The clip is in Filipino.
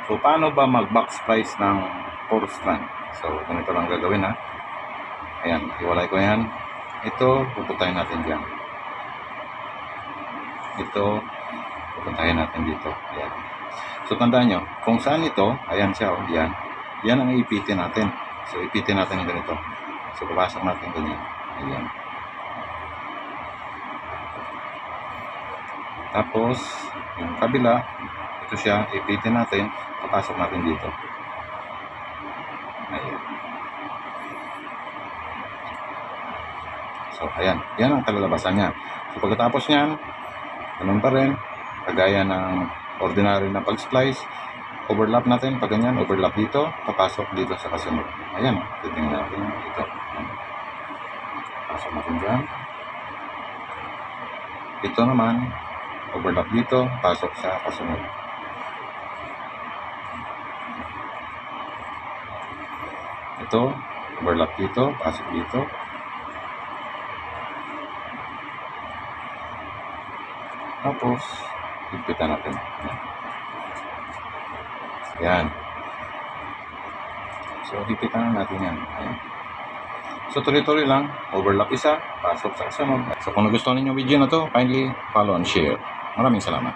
So, paano ba mag-box splice ng 4 strand? So, ganito lang gagawin ha. Ayan, iwalay ko yan. Ito, pupuntahin natin dyan. Ito, pupuntahin natin dito. Ayan. So, tandaan nyo, kung saan ito, ayan siya, yan. Yan ang ipitin natin. So, ipitin natin yung ganito. So, papasok natin ganyan. Ayan. Tapos, yung kabila, ito siya, ipitin natin, papasok natin dito. Ayan. So, ayan. Yan ang kalalabasan niya. So, pagkatapos niyan, ganun pa rin, kagaya ng ordinary na pag-splice, overlap natin, pag ganyan, overlap dito, papasok dito sa kasunod. Ayan, titingnan natin dito. Pasok natin dyan. Ito naman, overlap dito, pasok sa kasunod. Ito, overlap dito, pasok dito. Tapos, higpitan natin. Ayan. So, higpitan natin yan. Ayan. So, tuloy-tuloy lang. Overlap isa, pasok sa kasunod. So, kung nagustuhan ninyo yung video na to, kindly follow and share. Maraming salamat.